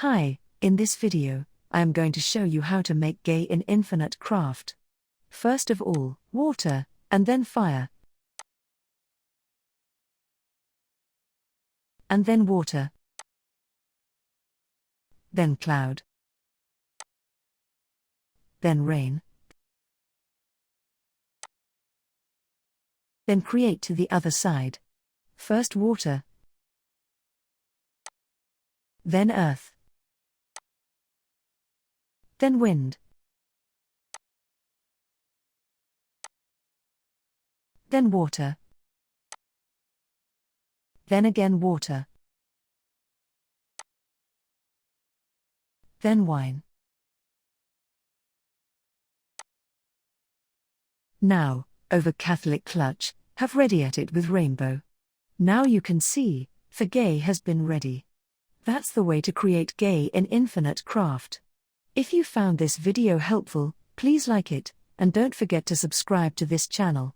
Hi, in this video, I am going to show you how to make gay in Infinite Craft. First of all, water, and then fire. And then water. Then cloud. Then rain. Then create to the other side. First water. Then earth. Then wind. Then water. Then again water. Then wine. Now, over Catholic clutch, have ready at it with rainbow. Now you can see, the gay has been ready. That's the way to create gay in Infinite Craft. If you found this video helpful, please like it, and don't forget to subscribe to this channel.